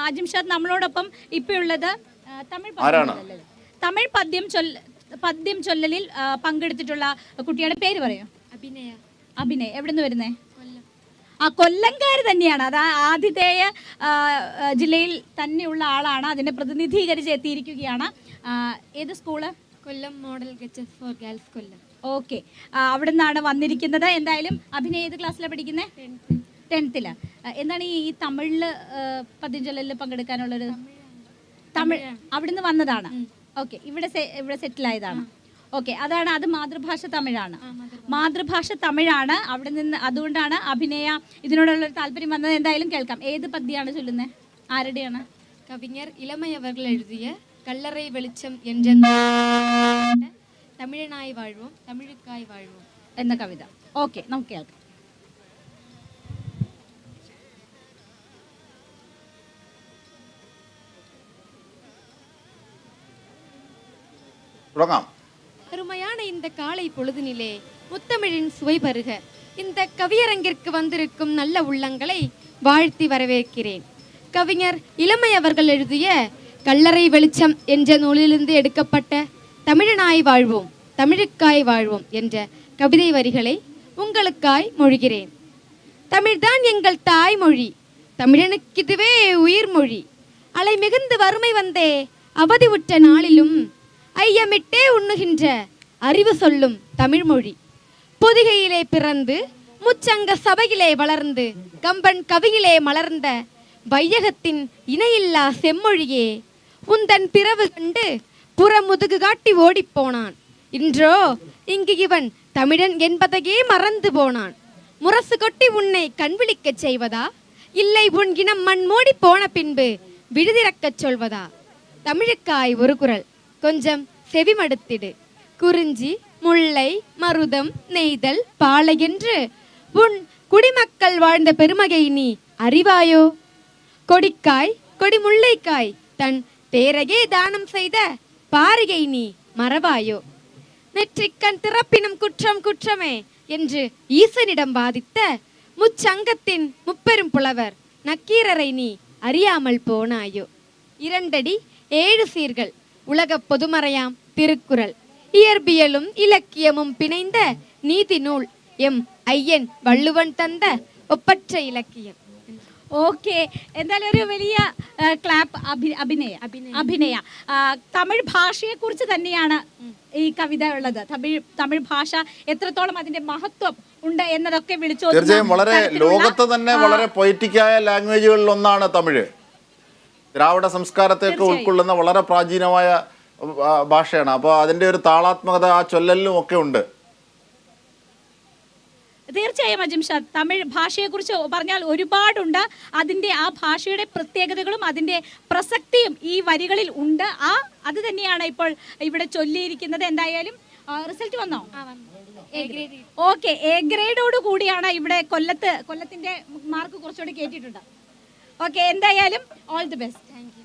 അജിംഷാദ് നമ്മളോടൊപ്പം ഇപ്പോൾ ഉള്ളത് തമിഴ് പദ്യം ചൊല്ലലിൽ പങ്കെടുത്തിട്ടുള്ള കുട്ടിയുടെ പേര് പറയോ? അഭിനയ. എവിടെ നിന്ന് വരുന്നേ? കൊല്ലംകാർ തന്നെയാണ്. അത് ആതിഥേയ ജില്ലയിൽ തന്നെയുള്ള ആളാണ്. അതിനെ പ്രതിനിധീകരിച്ച് എത്തിയിരിക്കുകയാണ്. ഏത് സ്കൂള്? കൊല്ലം മോഡൽ ഗെച്ചസ് ഫോർ ഗേൾസ് കൊല്ലം. ഓക്കെ, അവിടെ നിന്നാണ് വന്നിരിക്കുന്നത്. എന്തായാലും അഭിനയ ഏത് ക്ലാസ്സിലാണ് പഠിക്കുന്നത്? 10th. എന്താണ് ഈ തമിഴില് പദ്യം ചൊല്ലലിൽ പങ്കെടുക്കാനുള്ളൊരു? തമിഴ് അവിടെ നിന്ന് വന്നതാണ്. ഓക്കെ, ഇവിടെ സെറ്റിൽ ആയതാണ്. ഓക്കെ, അതാണ്. അത് മാതൃഭാഷ തമിഴാണ്. മാതൃഭാഷ തമിഴാണ്. അവിടെ നിന്ന് അതുകൊണ്ടാണ് അഭിനയ ഇതിനോടുള്ളൊരു താല്പര്യം വന്നത്. എന്തായാലും കേൾക്കാം. ഏത് പദ്യമാണ് ചൊല്ലുന്നത്? ആരുടെയാണ്? കവിஞர் ഇളമയവர்கள் എഴുതിയ കല്ലറൈ വെളിച്ചം എன்ற തമിഴനായി വാഴും തമിഴുക്കായി വാഴും എന്ന കവിത. ഓക്കെ, നമുക്ക് കേൾക്കാം. அருமையான இந்த காலை பொழுதினிலே முத்தமிழின் சுவை பருக இந்த கவியரங்கிற்கு வந்திருக்கும் நல்ல உள்ளங்களை வாழ்த்தி வரவேற்கிறேன். கவிஞர் இளமை அவர்கள் எழுதிய கல்லறை வெளிச்சம் என்ற நூலிலிருந்து எடுக்கப்பட்ட தமிழனாய் வாழ்வோம் தமிழுக்காய் வாழ்வோம் என்ற கவிதை வரிகளை உங்களுக்காய் மொழிகிறேன். தமிழ்தான் எங்கள் தாய்மொழி, தமிழனுக்கு இதுவே உயிர் மொழி. அலை மிகுந்து வறுமை வந்தே அவதி உற்ற நாளிலும் ஐயமிட்டே உண்ணுகின்ற அறிவு சொல்லும் தமிழ்மொழி. பொதிகையிலே பிறந்து முச்சங்க சபையிலே வளர்ந்து கம்பன் கவியிலே மலர்ந்த வையகத்தின் இணையில்லா செம்மொழியே, உந்தன் பிறவு கண்டு புறமுதுகு காட்டி ஓடிப்போனான். இன்றோ இங்கு இவன் தமிழன் என்பதையே மறந்து போனான். முரசு கொட்டி உன்னை கண்விழிக்கச் செய்வதா, இல்லை உன் இனம் மண் மூடி போன பின்பு விடுதிறக்கச் சொல்வதா? தமிழுக்காய் ஒரு குரல் கொஞ்சம் செவிமடுத்திடு. குறிஞ்சி முல்லை மருதம் நெய்தல் பாலை என்று உன் குடிமக்கள் வாழ்ந்த பெருமகை நீ அறிவாயோ? கொடிக்காய் கொடி முல்லைக்காய் தன் தேரையே தானம் செய்த பாரிகை நீ மறவாயோ? நெற்றிக்கண் திறப்பினும் குற்றம் குற்றமே என்று ஈசனிடம் வாதித்த முச்சங்கத்தின் முப்பெரும் புலவர் நக்கீரரை நீ அறியாமல் போனாயோ? 2 அடி 7 சீர்கள் உலக பொதுமறையாம் திருக்குறள், இயற்பியலும் இலக்கியமும் பிணைந்த நீதி நூல் எம் ஐயன் വള്ളുവൻ തந்த ഒപ്പറ്റ ഇലക്കിയം. ഓക്കെ, എന്തായാലും ഒരു വലിയ ക്ലാപ്പ്. അഭിനയ തമിഴ് ഭാഷയെ കുറിച്ച് തന്നെയാണ് ഈ കവിത ഉള്ളത്. തമിഴ് ഭാഷ എത്രത്തോളം അതിന്റെ മഹത്വം ഉണ്ട് എന്നതൊക്കെ വിളിച്ചു. തീർച്ചയായും വളരെ ലോകത്ത് തന്നെ വളരെ പൊയറ്റിക്കായ ലാംഗ്വേജുകളിൽ ഒന്നാണ് തമിഴ്. ദ്രാവിഡ സംസ്കാരത്തേക്ക് ഉൾക്കൊള്ളുന്ന വളരെ പ്രാചീനമായ ഭാഷയാണ്. അപ്പോൾ അതിന്റെ ഒരു താളാത്മകത ആ ചൊല്ലലിലും ഒക്കെ ഉണ്ട്. തീർച്ചയായും അജിംഷാദ്, തമിഴ് ഭാഷയെക്കുറിച്ച് പറഞ്ഞാൽ ഒരുപാടുണ്ട്. അതിൻ്റെ ആ ഭാഷയുടെ പ്രത്യേകതകളും അതിൻ്റെ പ്രസക്തിയും ഈ വരികളിൽ ഉണ്ട്. അത് തന്നെയാണ് ഇപ്പോൾ ഇവിടെ ചൊല്ലിയിരിക്കുന്നത്. എന്തായാലും റിസൾട്ട് വന്നോ? ഓക്കെ, എ ഗ്രേഡോട് കൂടിയാണ് ഇവിടെ കൊല്ലത്തിന്റെ മാർക്ക് കുറച്ചുകൂടി കയറ്റിയിട്ടുണ്ട്. ഓക്കെ, എന്തായാലും all the best. Thank you.